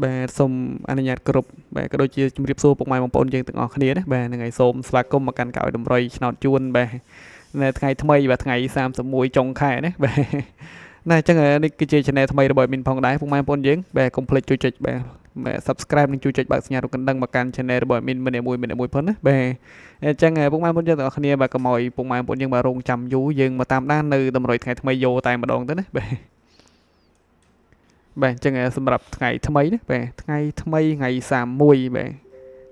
បាទសូមអនុញ្ញាតគ្រប់បាទក៏ដូចជាជំរាបសួរពុកម៉ែបងប្អូនយើងទាំងអស់គ្នាណាបាទហ្នឹងហើយសូមស្វាគមន៍មកកាន់កៅអីតម្រុយឆ្នោតជួនបាទនៅថ្ងៃថ្មីបាទថ្ងៃ31ចុងខែណាបាទណាអញ្ចឹងនេះគឺជា channel ថ្មីរបស់ admin ផងដែរពុកម៉ែបងប្អូនយើងបាទកុំភ្លេចជួយចុចបាទ subscribe និងជួយចុចបើកសញ្ញារូបកណ្ដឹងមកកាន់ channel របស់ admin ម្នាក់មួយផងណាបាទអញ្ចឹងពុកម៉ែបងប្អូនយើងទាំងអស់គ្នាបាទកុំឲ្យពុកម៉ែបងប្អូនយើងបាទរងចាំយូរយើងមកតាមដាននៅតម្រុយថ្ងៃថ្មីយោតែម្ដងទៅណាបាទបាទអញ្ចឹងសម្រាប់ថ្ងៃថ្មីណាបាទថ្ងៃថ្មីថ្ងៃ31បាទ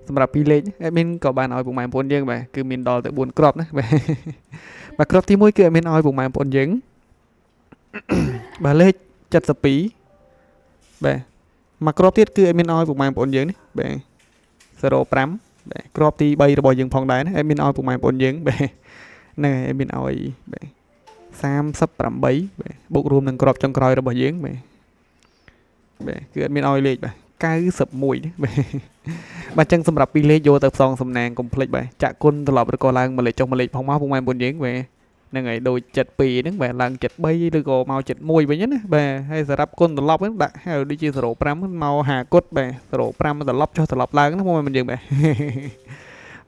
សម្រាប់ពីរលេខ admin ក៏បានឲ្យពុកម៉ែបងប្អូនយើងបាទគឺមានដល់ទៅ4គ្រាប់ណាបាទបាទគ្រាប់ទី1គឺ admin ឲ្យពុកម៉ែបងប្អូនយើងបាទលេខ72បាទមកគ្រាប់ទៀតគឺ admin ឲ្យពុកម៉ែបងប្អូនយើងនេះបាទ05បាទគ្រាប់ទី3របស់យើងផងដែរណា admin ឲ្យពុកម៉ែបងប្អូនយើងបាទហ្នឹងហើយ admin ឲ្យបាទ38បាទបូករួមនឹងគ្រាប់ចុងក្រោយរបស់យើងបាទបាទគឺអត់មានឲ្យលេខបាទ91ណាបាទអញ្ចឹងសម្រាប់ពីរលេខយកទៅផ្សងសំណាងកុំភ្លេចបាទចាក់គុណត្រឡប់ឬក៏ឡើងមួយលេខចុះមួយលេខផងមកពុកម៉ែបងប្អូនយើងបាទហ្នឹងហើយដូច72ហ្នឹងបាទឡើង73ឬក៏មក71វិញណាបាទហើយសម្រាប់គុណត្រឡប់ហ្នឹងដាក់ហៅដូចជា05មក50គុតបាទ05ត្រឡប់ចុះត្រឡប់ឡើងណាពុកម៉ែបងប្អូនយើងបាទ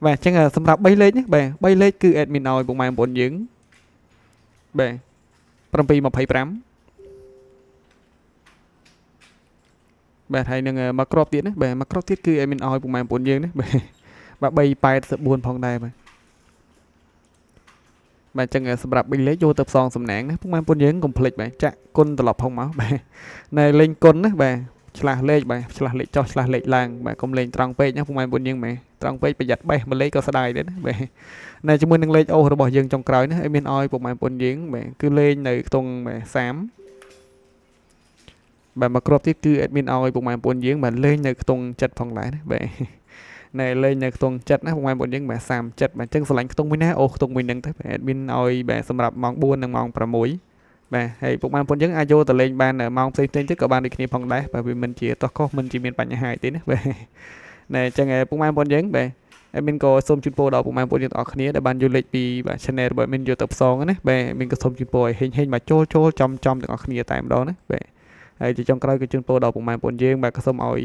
បាទអញ្ចឹងសម្រាប់3លេខណាបាទ3លេខគឺ admin ឲ្យពុកម៉ែបងប្អូនយើងបាទ725បាទហើយនឹងមកគ្រាប់ទៀតណាបាទមកគ្រាប់ទៀតគឺ admin ឲ្យពុកម៉ែបងប្អូនយើងណាបាទ384ផងដែរបាទបាទអញ្ចឹងសម្រាប់3លេខយកទៅផ្សងសំណាងណាពុកម៉ែបងប្អូនយើងកុំភ្លេចបាទចាក់គុណត្រឡប់ផងមកបាទណែលេងគុណណាបាទឆ្លាស់លេខបាទឆ្លាស់លេខចុះឆ្លាស់លេខឡើងបាទកុំលេងត្រង់ពេកណាពុកម៉ែបងប្អូនយើងបាទត្រង់ពេកប្រយ័ត្នបេះមួយលេខក៏ស្ដាយដែរណាបាទណែជាមួយនឹងលេខអូសរបស់យើងចុងក្រោយណាadmin ឲ្យពុកម៉ែបងប្អូនយើងបាទគឺលេងនៅខ្ទង់បាទ30បាទមកគ្រាប់ទៀតគឺ admin ឲ្យពុកម៉ែបងប្អូនយើងបាទលេងនៅខ្ទង់7ផងដែរណាបាទណែលេងនៅខ្ទង់7ណាពុកម៉ែបងប្អូនយើងបាទ37បាទអញ្ចឹងឆ្លាញ់ខ្ទង់មួយណាអូខ្ទង់មួយហ្នឹងទៅបាទ admin ឲ្យបាទសម្រាប់ម៉ោង4និងម៉ោង6បាទហើយពុកម៉ែបងប្អូនយើងអាចយកទៅលេងបានម៉ោងផ្សេងៗទៀតក៏បានដូចគ្នាផងដែរបាទវាមិនជាតោះខុសមិនជាមានបញ្ហាទេណាបាទណែអញ្ចឹងពុកម៉ែបងប្អូនយើងបាទadmin ក៏សូមជូនពរដល់ពុកម៉ែបងប្អូនយើងទាំងអស់គ្នាដែលបានយកលេខពីបាទ channel របស់ admin យកទៅផ្សងណាបាទ admin ក៏សូមជូនពរឲ្យហេងៗមកចូលចំទាំងអស់គ្នាតែម្ដងណាបាទហើយជាចុងក្រោយក៏ជូនពរដល់ពុកម៉ែបងប្អូនយើងបាទក៏សូមឲ្យ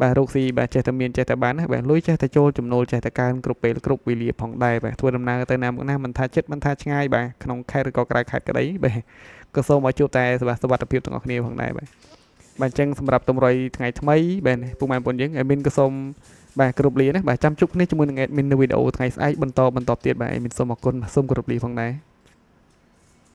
បាទរកស៊ីបាទចេះតែមានចេះតែបានណាបាទលុយចេះតែចូលចំណូលចេះតែកើនគ្រប់ពេលគ្រប់វេលាផងដែរបាទធ្វើដំណើរទៅណាមកណាមិនថាចិត្តមិនថាឆ្ងាយបាទក្នុងខេត្តឬក៏ក្រៅខេត្តក្តីបាទក៏សូមឲ្យជួបតែសុខភាពទាំងអស់គ្នាផងដែរបាទបាទអញ្ចឹងសម្រាប់តម្រុយថ្ងៃថ្មីបាទពុកម៉ែបងប្អូនយើង admin ក៏សូមបាទគ្រប់លាណាបាទចាំជួបគ្នាជាមួយនឹង admin នៅវីដេអូថ្ងៃស្អែកបន្តទៀតបាទ admin សូមអរគុណសូមគោរពលាផងដែរ